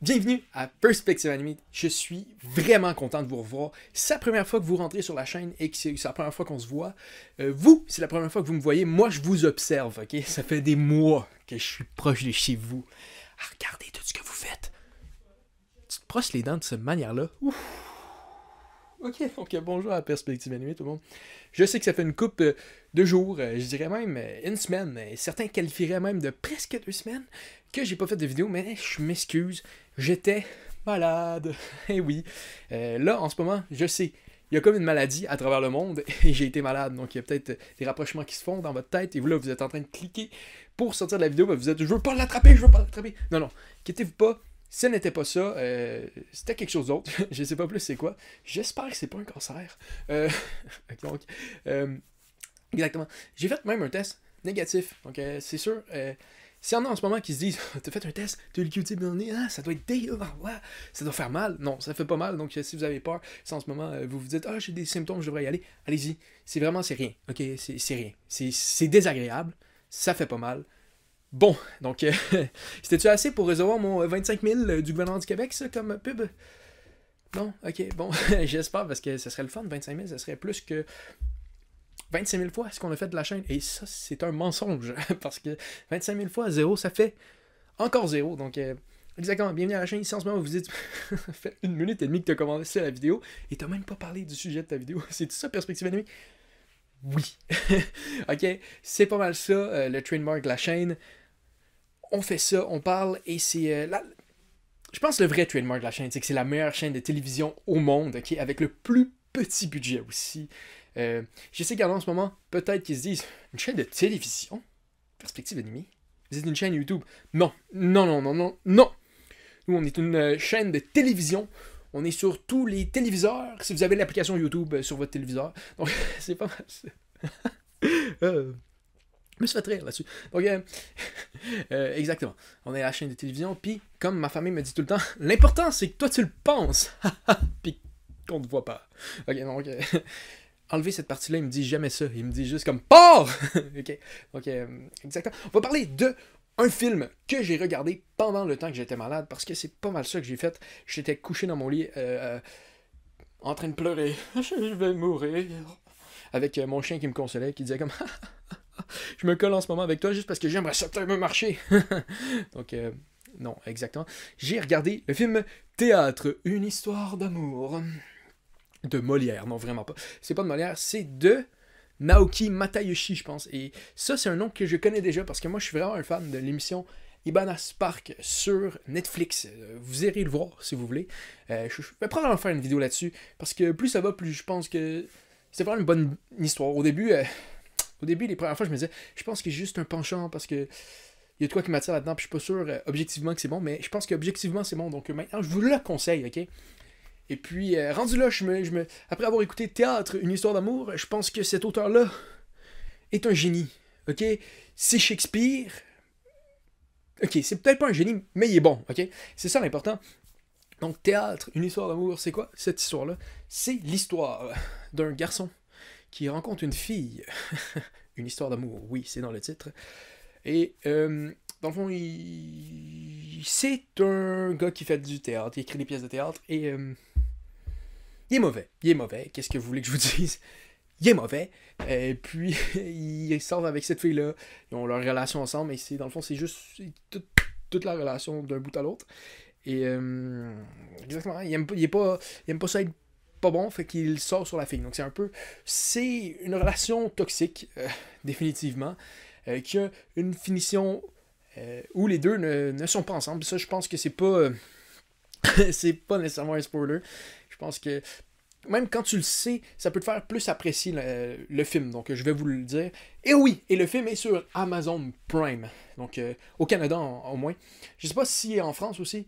Bienvenue à Perspective Animée. Je suis vraiment content de vous revoir. C'est la première fois que vous rentrez sur la chaîne et que c'est la première fois qu'on se voit. Vous, c'est la première fois que vous me voyez. Moi, je vous observe, ok? Ça fait des mois que je suis proche de chez vous. Regardez tout ce que vous faites. Tu te brosses les dents de cette manière-là. Ouf. Ok, donc bonjour à Perspective Animée, tout le monde. Je sais que ça fait une coupe de jours, je dirais même une semaine. Certains qualifieraient même de presque 2 semaines que j'ai pas fait de vidéo, mais je m'excuse. J'étais malade. Et oui. Là, en ce moment, je sais, il y a comme une maladie à travers le monde et j'ai été malade. Donc, il y a peut-être des rapprochements qui se font dans votre tête et vous, là, vous êtes en train de cliquer pour sortir de la vidéo. Ben, vous êtes, je veux pas l'attraper, je veux pas l'attraper. Non, non, inquiétez-vous pas. Ce n'était pas ça, c'était quelque chose d'autre. Je sais pas plus c'est quoi. J'espère que c'est pas un cancer. Donc, exactement. J'ai fait même un test négatif. Donc, c'est sûr. S'il y en a en ce moment qui se disent t'as fait un test, t'as eu le Q-tip dans le nez, ça doit être dégueu, ça doit faire mal. Non, ça fait pas mal. Donc, si vous avez peur, si en ce moment vous vous dites j'ai des symptômes, je devrais y aller, allez-y. C'est rien. Ok, c'est rien. C'est désagréable. Ça fait pas mal. Bon, donc, c'était-tu assez pour recevoir mon 25 000 du gouvernement du Québec, ça, comme pub? Non? Ok, bon, j'espère, parce que ça serait le fun, 25 000, ça serait plus que 25 000 fois ce qu'on a fait de la chaîne. Et ça, c'est un mensonge, parce que 25 000 fois, zéro, ça fait encore zéro. Donc, exactement, bienvenue à la chaîne. Ici, en ce moment, vous dites, ça fait 1 minute et demie que tu as commencé la vidéo, et tu n'as même pas parlé du sujet de ta vidéo. C'est tout ça, Perspective Animée? Oui. Ok, c'est pas mal ça, le trademark de la chaîne. On fait ça, on parle, et c'est je pense que le vrai trademark de la chaîne, c'est que c'est la meilleure chaîne de télévision au monde, ok, avec le plus petit budget aussi. Je sais qu'en ce moment, peut-être qu'ils se disent, une chaîne de télévision? Perspective Animée? Vous êtes une chaîne YouTube? Non, non, non, non, non, non! Nous, on est une chaîne de télévision. On est sur tous les téléviseurs, si vous avez l'application YouTube sur votre téléviseur. Donc, c'est pas mal ça. Je me suis fait rire là-dessus. Donc, exactement. On est à la chaîne de télévision, puis comme ma famille me dit tout le temps, l'important c'est que toi tu le penses, puis qu'on te voit pas. Ok, donc, enlever cette partie-là, il me dit jamais ça. Il me dit juste comme pars! Ok, donc, exactement. On va parler de un film que j'ai regardé pendant le temps que j'étais malade, parce que c'est pas mal ça que j'ai fait. J'étais couché dans mon lit, en train de pleurer. Je vais mourir. Avec mon chien qui me consolait, qui disait comme je me colle en ce moment avec toi juste parce que j'aimerais ça me marcher. Donc, non, exactement. J'ai regardé le film Théâtre, une histoire d'amour. De Molière, non, vraiment pas. C'est pas de Molière, c'est de Naoki Matayoshi, je pense. Et ça, c'est un nom que je connais déjà parce que moi, je suis vraiment un fan de l'émission Ibanez Park sur Netflix. Vous irez le voir si vous voulez. Je vais probablement faire une vidéo là-dessus parce que plus ça va, plus je pense que c'est vraiment une bonne histoire. Au début, les premières fois, je me disais, je pense que j'ai juste un penchant parce que il y a de quoi qui m'attire là-dedans, puis je suis pas sûr objectivement que c'est bon, mais je pense qu'objectivement c'est bon, donc maintenant je vous le conseille, ok? Et puis, rendu là, après avoir écouté Théâtre, une histoire d'amour, je pense que cet auteur-là est un génie, ok? C'est Shakespeare, ok, c'est peut-être pas un génie, mais il est bon, ok? C'est ça l'important. Donc, Théâtre, une histoire d'amour, c'est quoi cette histoire-là? C'est l'histoire d'un garçon qui rencontre une fille. Une histoire d'amour, oui, c'est dans le titre. Et dans le fond, c'est un gars qui fait du théâtre, il écrit des pièces de théâtre, et il est mauvais. Il est mauvais. Qu'est-ce que vous voulez que je vous dise? Il est mauvais. Et puis, il sort avec cette fille-là. Ils ont leur relation ensemble, et dans le fond, c'est juste toute la relation d'un bout à l'autre. Et exactement, il aime pas ça être pas bon, fait qu'il sort sur la fille. Donc c'est une relation toxique, définitivement, qui a une finition où les deux ne sont pas ensemble. Ça, je pense que c'est pas c'est pas nécessairement un spoiler. Je pense que même quand tu le sais, ça peut te faire plus apprécier le film. Donc, je vais vous le dire. Et oui, et le film est sur Amazon Prime. Donc, au Canada, au moins. Je sais pas si en France aussi.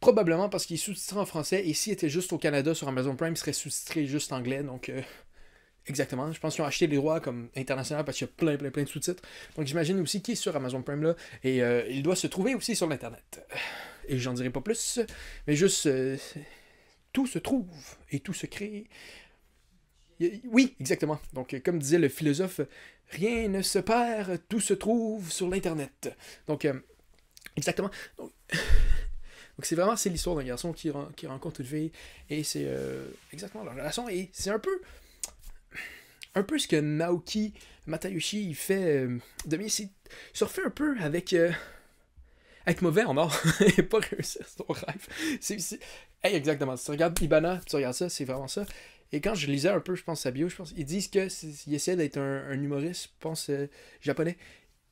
Probablement parce qu'il est sous-titré en français. Et s'il était juste au Canada sur Amazon Prime, il serait sous-titré juste anglais. Donc, exactement. Je pense qu'ils ont acheté les droits comme international parce qu'il y a plein de sous-titres. Donc, j'imagine aussi qu'il est sur Amazon Prime là. Et il doit se trouver aussi sur l'Internet. Et j'en dirai pas plus. Mais juste... tout se trouve et tout se crée. Oui, exactement. Donc, comme disait le philosophe, rien ne se perd, tout se trouve sur l'Internet. Donc, exactement. Donc, Donc c'est l'histoire d'un garçon qui rencontre une fille, et c'est exactement leur relation, et c'est un peu ce que Naoki Matayoshi il fait demi, c'est surfer un peu avec mauvais en or et pas réussir son rêve. Hey, exactement, si tu regardes Ibana, tu regardes ça, c'est vraiment ça. Et quand je lisais un peu, je pense, sa bio, ils disent qu'il essaie d'être un humoriste, je pense, japonais.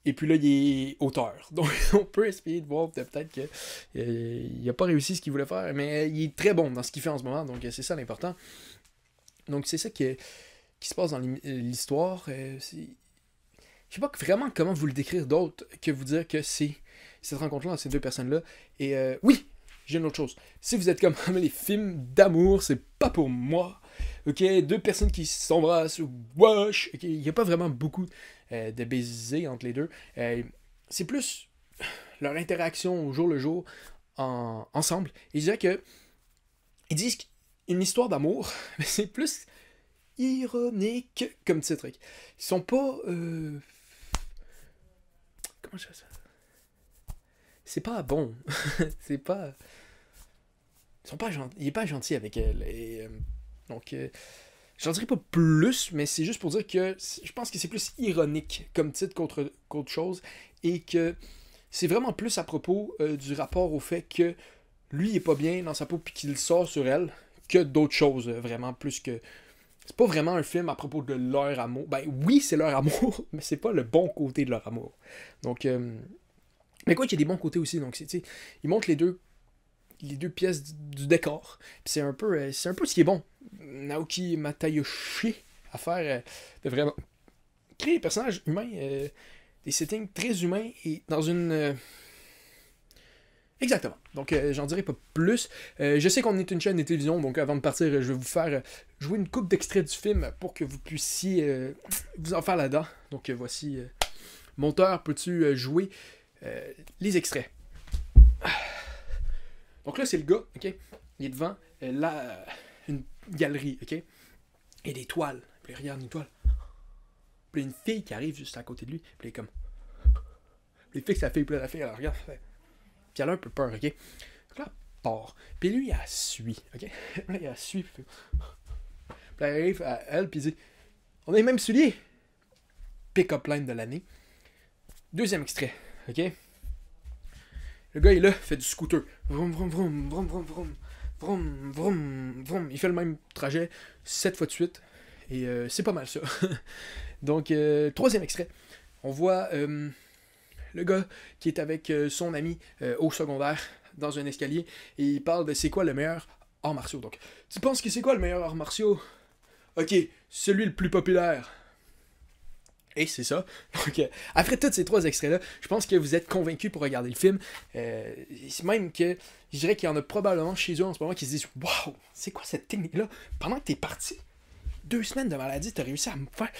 Et puis là, il est auteur. Donc, on peut essayer de voir peut-être qu'il n'a pas réussi ce qu'il voulait faire, mais il est très bon dans ce qu'il fait en ce moment. Donc, c'est ça l'important. Donc, c'est ça qui se passe dans l'histoire. Je sais pas vraiment comment vous le décrire d'autre que vous dire que c'est cette rencontre-là entre ces deux personnes-là. Et oui, j'ai une autre chose. Si vous êtes comme les films d'amour, c'est pas pour moi. Ok, deux personnes qui s'embrassent ou wash. Ok, il n'y a pas vraiment beaucoup de baisers entre les deux. C'est plus leur interaction au jour le jour ensemble. Et je dirais que ils disent une histoire d'amour, mais c'est plus ironique comme titre. Ils sont pas comment je fais ça? C'est pas bon. C'est pas. Ils sont pas gentils. Il est pas gentil avec elle. Et, donc, j'en dirais pas plus, mais c'est juste pour dire que je pense que c'est plus ironique comme titre qu'autre chose. Et que c'est vraiment plus à propos du rapport au fait que lui il est pas bien dans sa peau puis qu'il sort sur elle que d'autres choses. Vraiment plus que. C'est pas vraiment un film à propos de leur amour. Ben oui, c'est leur amour, mais c'est pas le bon côté de leur amour. Donc. Mais quoi qu'il y a des bons côtés aussi, donc ils montrent les deux pièces du décor. Puis c'est un peu ce qui est bon. Naoki Matayoshi à faire de vraiment créer des personnages humains, des settings très humains et dans une exactement. Donc j'en dirai pas plus. Je sais qu'on est une chaîne de télévision, donc avant de partir, je vais vous faire jouer une coupe d'extraits du film pour que vous puissiez vous en faire là-dedans. Donc voici monteur, peux-tu jouer les extraits. Donc là, c'est le gars, ok? Il est devant une galerie, ok? Et des toiles. Puis il regarde une toile. Puis il y a une fille qui arrive juste à côté de lui. Puis il est comme. Puis il fixe la fille, puis la fille, elle regarde. Puis elle a un peu peur, ok? Donc là, elle part. Puis lui, il la suit, ok? Puis là, il la suit. Puis elle arrive à elle, puis il dit on a les mêmes souliers. Pick-up line de l'année. Deuxième extrait. Ok? Le gars, il est là, fait du scooter. Vroom, vroom, vroom, vroom, vroom, vroom. Vroom, vroom, vroom. Il fait le même trajet 7 fois de suite. Et c'est pas mal ça. Donc, troisième extrait. On voit le gars qui est avec son ami au secondaire dans un escalier. Et il parle de c'est quoi le meilleur art martiaux. Donc, tu penses que c'est quoi le meilleur art martiaux? Ok, celui le plus populaire. Et c'est ça. Donc, après tous ces trois extraits-là, je pense que vous êtes convaincus pour regarder le film. Même que je dirais qu'il y en a probablement chez eux en ce moment qui se disent waouh, c'est quoi cette technique-là? Pendant que t'es parti 2 semaines de maladie, t'as réussi à me faire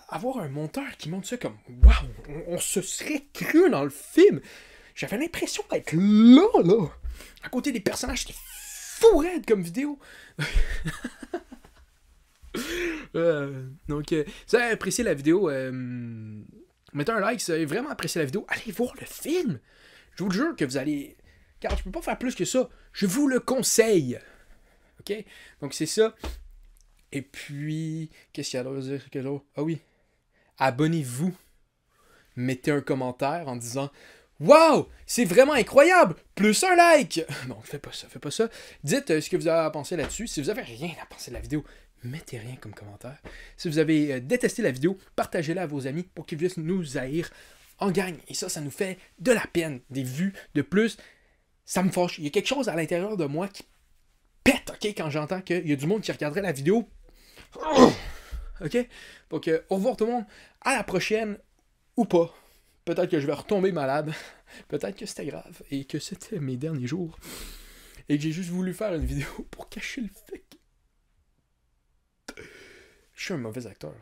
avoir un monteur qui montre ça comme waouh, on se serait cru dans le film. J'avais l'impression d'être là, à côté des personnages. C'était fou raide comme vidéo. Donc, si vous avez apprécié la vidéo, mettez un like. Si vous avez vraiment apprécié la vidéo, allez voir le film. Je vous le jure que vous allez. Car je peux pas faire plus que ça. Je vous le conseille. Ok? Donc, c'est ça. Et puis, qu'est-ce qu'il y a d'autre à dire? Ah oui. Abonnez-vous. Mettez un commentaire en disant waouh, c'est vraiment incroyable! Plus un like! Non, faites pas ça. Dites ce que vous avez pensé là-dessus. Si vous avez rien à penser de la vidéo, mettez rien comme commentaire. Si vous avez détesté la vidéo, partagez-la à vos amis pour qu'ils puissent nous haïr en gang. Et ça nous fait de la peine. Des vues de plus, ça me fâche. Il y a quelque chose à l'intérieur de moi qui pète, ok, quand j'entends qu'il y a du monde qui regarderait la vidéo. Ok? Donc, au revoir tout le monde. À la prochaine, ou pas. Peut-être que je vais retomber malade. Peut-être que c'était grave. Et que c'était mes derniers jours. Et que j'ai juste voulu faire une vidéo pour cacher le fait que je suis un mauvais acteur.